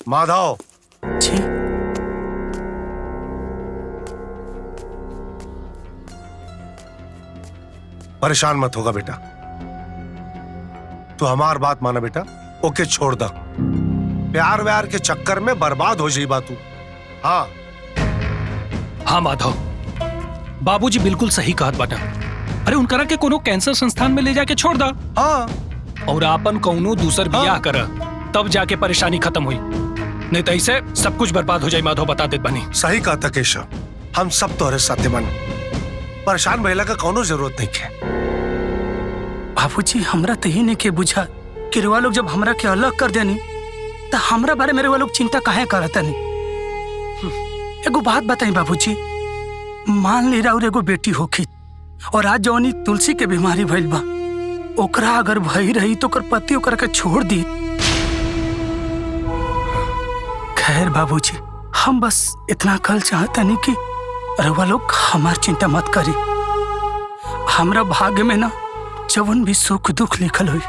माधव जी परेशान मत होगा बेटा, तू हमार बात माना बेटा, ओके छोड़ दा। प्यार व्यार के चक्कर में बर्बाद हो जाई बातू। हाँ हाँ माधव, बाबूजी बिल्कुल सही कहत बाटा। अरे उनकरा के कोनो कैंसर संस्थान में ले जाके छोड़ दा। हाँ और आपन कौनो दूसर बियाह कर, तब जाके परेशानी खत्म हुई, नहीं तो ऐसे सब कुछ बर्बाद हो जाए। माधव बता देत बनी। सही कहा था केशव, हम सब तोहरे साथे मन परेशान भइला का कोनो जरूरत नहीं है। बाबूजी हमरा तो ही नहीं के बुझा कि रुआ लोग जब हमरा के अलग कर देनी तो हमरा बारे में रुआ लोग चिंता काहे करता नहीं। एगो बात बताई बाबूजी, मान ले रहा एगो बेटी होखी और आज जौनी तुलसी के बीमारी भइल बा, ओकरा अगर भई रही तो ओकर पति ओकरा के छोड़ दी। खैर बाबूजी, हम बस इतना कल चाहता नहीं कि रुआ लोग हमार चिंता मत करी। हमरा भाग्य में ना जवन भी सुख दुख लिखल हुई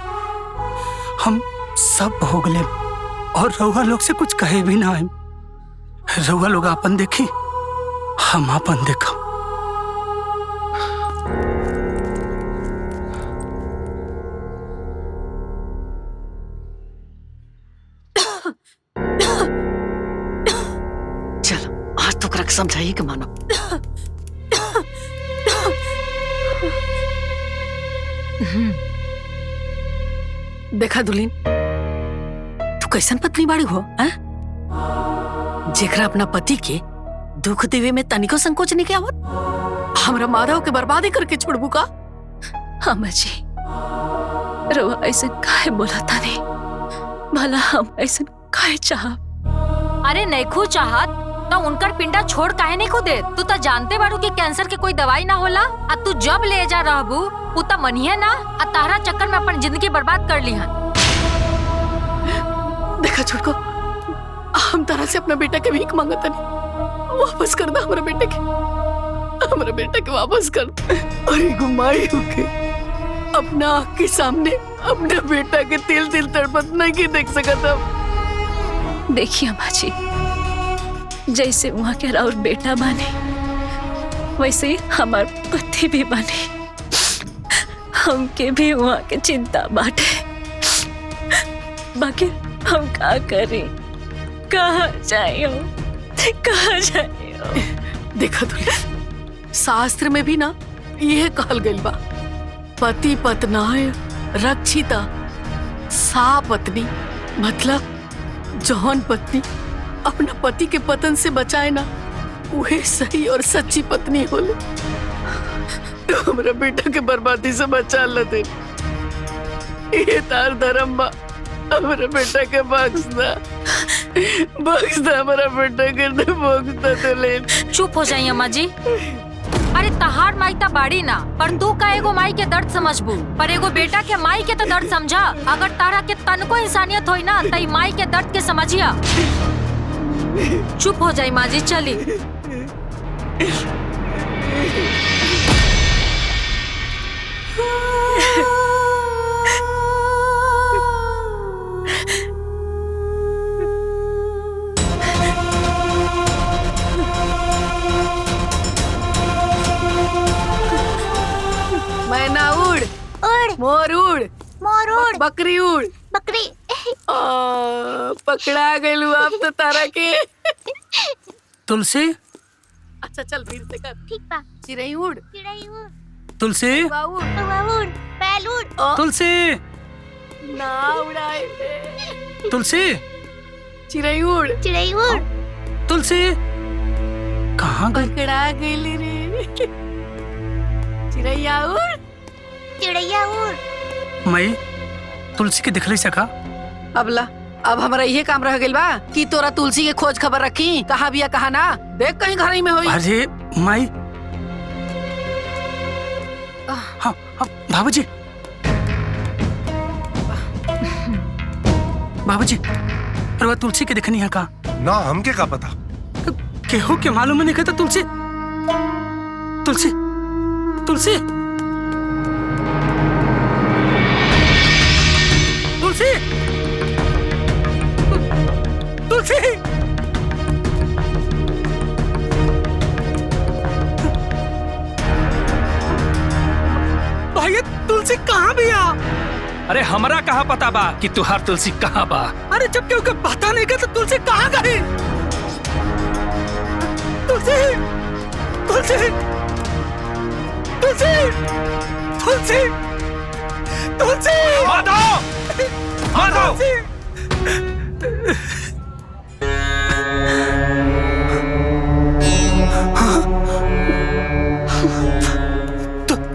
हम सब भोग ले, और रउआ लोग से कुछ कहे भी ना आए। रउआ लोग आपन देखी, हम आपन देखा। चलो आज तो करक समझाइए कि मानो। देखा दुल्हीन, तू कैसन पत्नी बाड़ी हो, जेकरा अपना पति के दुख देवे में तनिको संकोच नहीं के आवत। हमरा माधव के बर्बादी करके छोड़बू का? अम्मा जी, रवा ऐसे काहे बोला था नहीं, भला हम ऐसे काहे चाह। अरे नैखू चाहत तो उनकर पिंडा छोड़ काहे नहीं को दे। तू तो जानते बारू कि कैंसर के कोई दवाई ना होला, आ तू जब ले जा रहबू उ तो मनिए ना, आ तारा चक्कर में अपन जिंदगी बर्बाद कर ली है। देखा छोड़को, हम तारा से अपना बेटा के भीख मांगता नहीं, वापस कर दो हमारे बेटे के वापस कर। अरे गुमाई होके अपना आँख के सामने अपने बेटा के तिल तिल तड़पत नहीं की देख सकता। देखिए अम्मा जी, जैसे वहाँ के राउर बेटा बने वैसे ही हमार पति भी बने। हमके भी वहाँ के चिंता बाटे, बाकी हम का करें, कहाँ जाइयो। देखा तो शास्त्र में भी ना यह कहल गइल बा, पति पत्नाय रक्षिता सा पत्नी, मतलब जौन पत्नी अपना पति के पतन से बचाए ना, वही सही और सच्ची पत्नी होले। हमरा बेटा के बर्बादी से बचा ल दे, ये तार धर्म बा। हमरा बेटा के बख्श दा, हमरा बेटा के बख्श दा तो ले। चुप हो जाइए अम्मा जी। अरे तहार माई ता बाड़ी ना, पर तू का एगो माई के दर्द समझबू, पर एगो बेटा के माई के तो दर्द समझा। अगर तारा के तनको इंसानियत होई ना तई माई के दर्द के समझिया। चुप हो जाई माँ जी, चली। मैना उड़ उड़ मोर उड़ मोर उड़ बकरी उड़ बकरी। पकड़ा गइलू आप तो तारा के। तुलसी, अच्छा चल फिर से कर। ठीक बा। चिड़ै उड़ चिड़ै उड़ तुलसी, कौवा उड़ कौवा उड़ बैल उड़। तुलसी, ना उड़ाए। तुलसी, चिड़ै उड़ चिड़ै उड़ तुलसी, कहाँ गई? पकड़ा गइली रे। चिड़ैया उड़ चिड़ैया उड़। मई तुलसी के दिखले सका। अबला अब हमारा ये काम रह गइल बा कि तोरा तुलसी के खोज खबर रखी, कहाँ बिया कहाँ ना, देख कहीं घर ही में होई। अरे माई, हाँ हाँ बाबूजी, बाबूजी, पर वह तुलसी के दिखनी है का? ना हमके का पता। केहू के मालूम नहीं कहता। तुलसी, तुलसी, तुलसी, तुलसी, तुलसी, तुलसी भाई, ये तुलसी कहाँ भी आ? अरे हमरा कहाँ पता बा कि तुहार तुलसी कहाँ बा? अरे जब क्यों पता नहीं का तो तुलसी कहाँ गई? तुलसी तुलसी तुलसी तुलसी तुलसी माधव! माधव!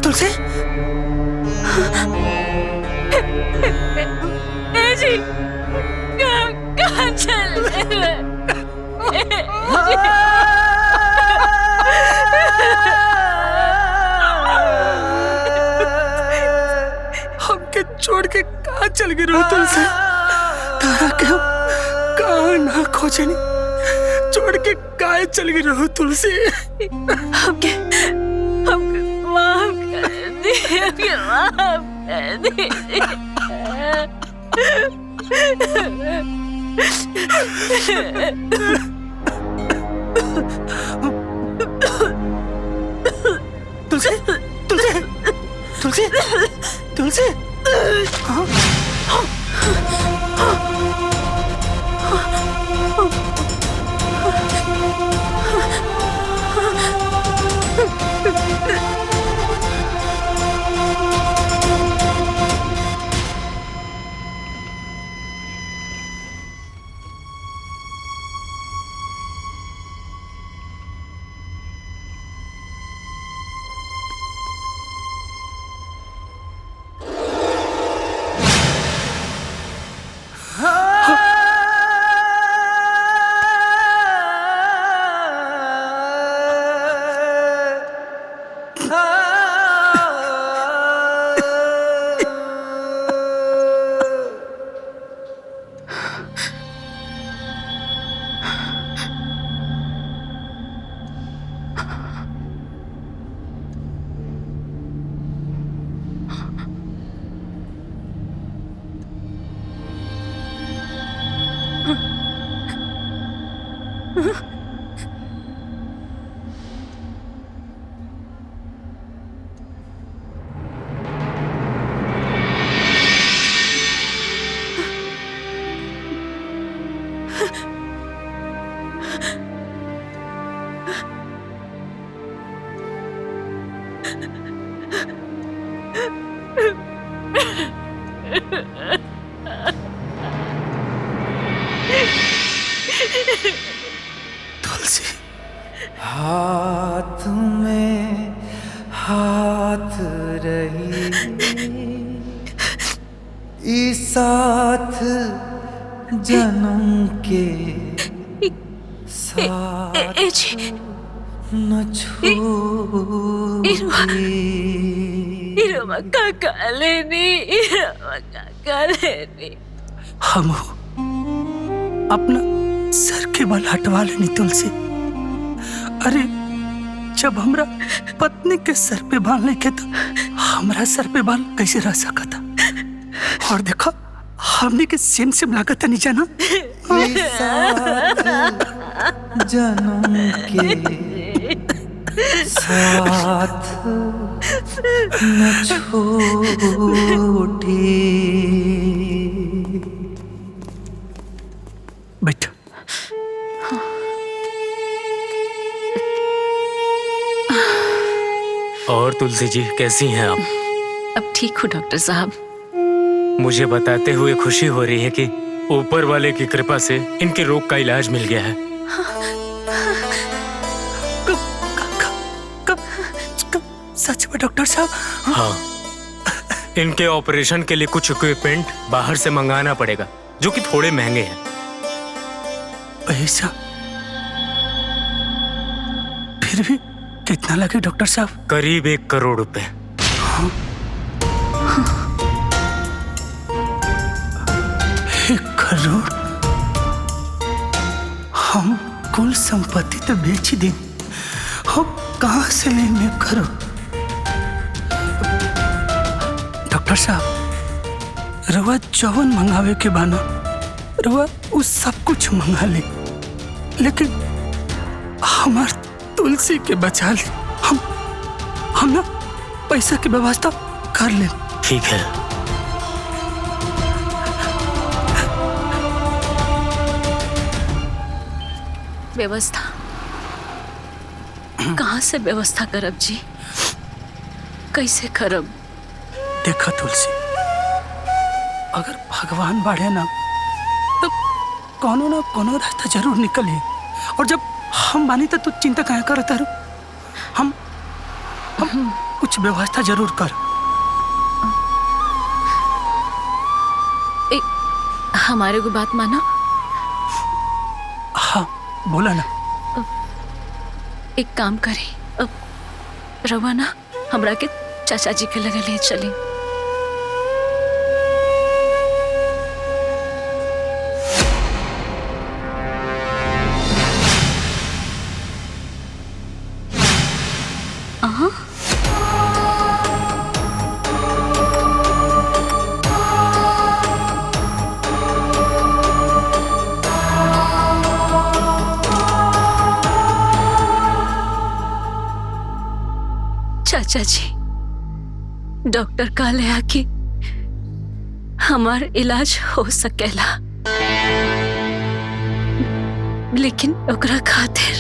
तुलसी जी कहाँ चल हमके छोड़ के कहाँ चल गई रो तुलसी? तारा के हम कहाँ ना खोजनी, छोड़ के कहाँ चल गई रो तुलसी? हमके माफ कर दीजिए, माफ कर दीजिए। तुलसी तुलसी तुलसी तुलसी तुलसी हाथ में हाथ रही इस साथ जन्म के साथ न छोड़ी हम अपना सर के बाल हटवा लेनी तुलसी। अरे जब हमरा पत्नी के सर पे बाल नहीं के तो हमरा सर पे बाल कैसे रह सका था? और देखो हमने के सेम सेम लागत नहीं जाना। जन्म के साथ न छोड़ी। बैठ। और तुलसी जी कैसी हैं आप? अब ठीक हूँ डॉक्टर साहब। मुझे बताते हुए खुशी हो रही है कि ऊपर वाले की कृपा से इनके रोग का इलाज मिल गया है। सच में डॉक्टर साहब? हाँ, इनके ऑपरेशन के लिए कुछ इक्विपमेंट बाहर से मंगाना पड़ेगा जो कि थोड़े महंगे हैं। पैसा फिर भी कितना लगे डॉक्टर साहब? करीब 1 करोड़ रुपए। हाँ? 1 करोड़? हम कुल संपत्ति तो बेच दी, हम कहाँ से लेंगे करो? डॉक्टर साहब रवा जवन मंगावे के बाना रवा उस सब कुछ मंगा ले, लेकिन हमार तुलसी के बचा ले। हम ना पैसा की व्यवस्था कर ले। ठीक है। व्यवस्था कहाँ से व्यवस्था करब जी? कैसे करब? देखा तुलसी, अगर भगवान बाढ़े ना तो कोनो ना कोनो रास्ता जरूर निकले। और जब हम बानी तो तू चिंता काहे करत तारू? हम कुछ व्यवस्था जरूर कर। हमारे को बात माना। हाँ बोला ना। एक काम करें, रवा ना हमरा के चाचा जी के लगे ले चली। चाचा जी, डॉक्टर कहले है कि हमार इलाज हो सकेला, लेकिन ओकरा खातिर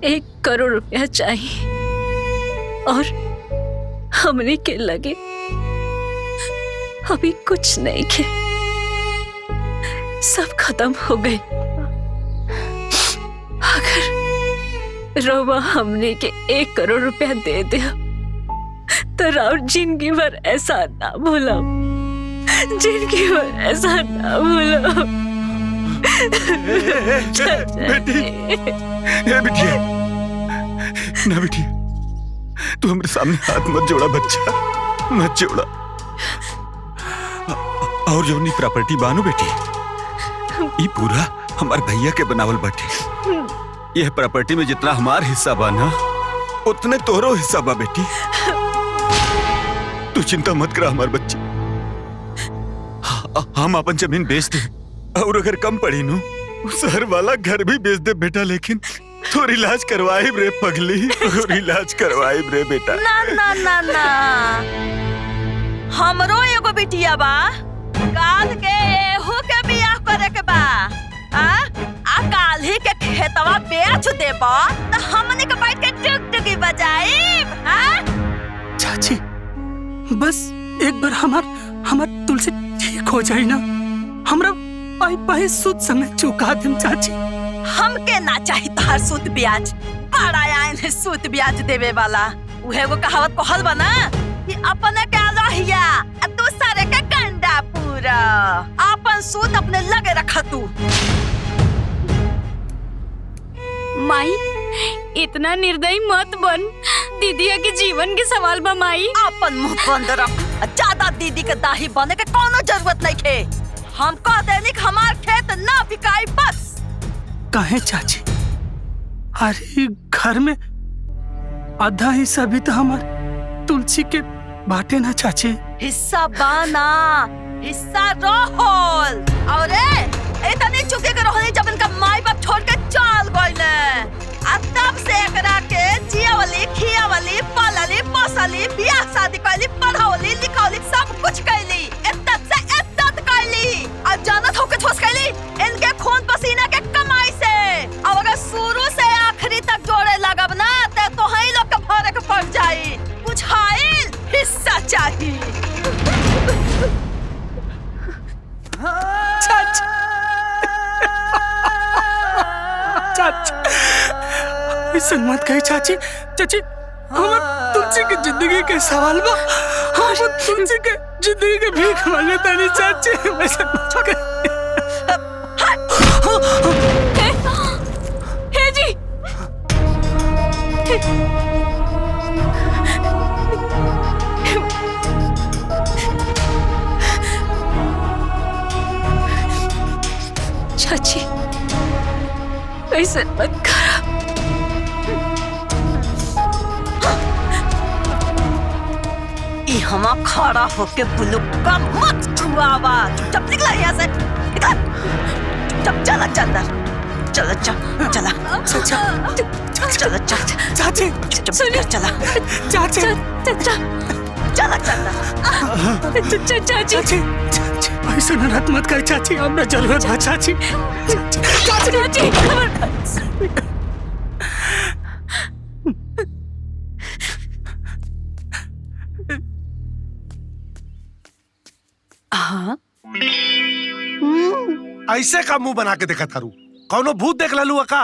1 करोड़ रुपया चाहिए और हमने के लगे अभी कुछ नहीं के, सब खत्म हो गए। अगर रोवा हमने के 1 करोड़ रुपया दे दे तो राउर जिंदगी भर ऐसा ना भूला, जिंदगी भर ऐसा ना भूला। बिटिया, ना बिटिया, तू हमारे सामने हाथ मत जोड़ा बच्चा, मत जोड़ा। और जो नहीं प्रॉपर्टी बानू बेटी, ये पूरा हमारे भैया के बनावल बाटे। यह प्रॉपर्टी में जितना हमार हिस्सा बा ना, उतने तोरो हिस्सा बा बेटी। तू चिंता मत करा हमारे बच्चे, हम अपन जमीन बेच दे, और अगर कम पड़ी नु शहर वाला घर भी बेच दे बेटा, लेकिन थोड़ी इलाज करवाई रे पगली, थोड़ी इलाज करवाई रे बेटा। ना ना ना ना, हमरो एगो बिटिया बा, काल के एहू के बियाह करे के बा। काल ही के खेतवा बेच देबा तो हमने के बैठ के टुकटुकी बजाइब। चाची, बस एक बार हमार तुलसी ठीक हो जाए ना, हमरा पाई सूद समय चुका देम चाची। हमके ना चाहिए तहार सूद ब्याज, बड़ा आइन है सूद ब्याज देवे वाला। उहे वो कहावत कहल बा ना कि अपने के रहिया दूसरे के कंडा पूरा, अपन सूद अपने लगे रखा तू। माई, इतना निर्दयी मत बन, दीदिया के जीवन के सवाल बा माई। अपन मुंह बंद रख, ज्यादा दीदी के दाही बने के कोनो जरूरत नहीं खे। हम कह देनी कि हमार खेत ना बिकाई बस। काहे चाची? अरे घर में आधा हिस्सा भी तो हमार तुलसी के बाटे ना चाची। हिस्सा बाना, हिस्सा रोहल। और इतनी चुके के रोहनी जब इनका माई बाप छोड़ के चल गइले, तब से एकरा के जियावली, खियावली, पालली, पोसली, बियाह शादी कैली, पढ़ावली, लिखावली, सब कुछ कैली, इज्जत से इज्जत कैली। और जानत हो के ठोस कैली इनके खून पसीना के कमाई से। और अगर शुरू से आखिरी तक जोड़े लगब ना ते तो ही लोग के भरे के पड़ जाई। बुझाइल? हिस्सा चाहिए। चाची, चाची, ऐसा मत कही चाची। चाची, हमार तुलसी के जिंदगी के सवाल बा, हम तुलसी के जिंदगी के भीख मांगता नहीं चाची। वैसा मत कही। हे जी, चाची, ऐसा मत करा। हम खड़ा होके बुलुक्का मत छुआवा। चुपचाप निकला यहाँ से, निकल। चला चंदर, चलो चला चलो चाची चला चला चाची चला चंदर। चाची ऐसा नाराज मत कर चाची, हमरा जरूरत है चाची। हाँ ऐसे का मुंह बना के देखा थारू, कौनो भूत देख ललू का?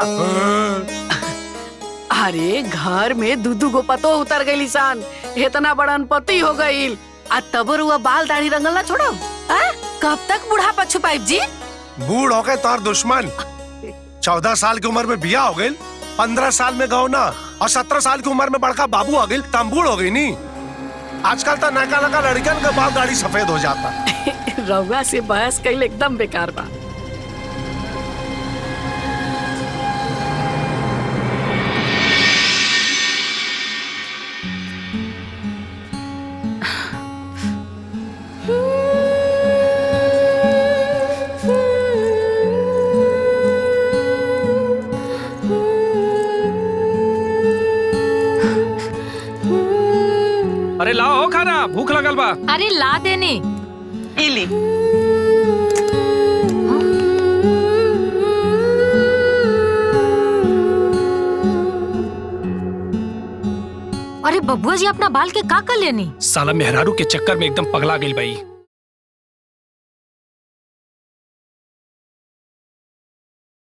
अरे घर में दूधू गो पतो उतर गई सान, इतना बड़ा पति हो गई, आ तबर हुआ बाल दाढ़ी रंगल ना छोड़ो। कब तक बुढ़ापा छुपाई जी? बूढ़ हो गए तोर दुश्मन। 14 साल की उम्र में बिया हो गई, 15 साल में गौना और 17 साल की उम्र में बड़का बाबू हो गई, तम बूढ़ हो गई नी। आजकल तो नका नका लड़कियन का बाल दाढ़ी सफेद हो जाता। रउआ से बहस कईल एकदम बेकार बा। अरे लाओ हो खाना, भूख लगल बा। अरे ला देनी। इली अरे बबुआ जी अपना बाल के का कर लेनी? साला मेहरारू के चक्कर में एकदम पगला गई भाई।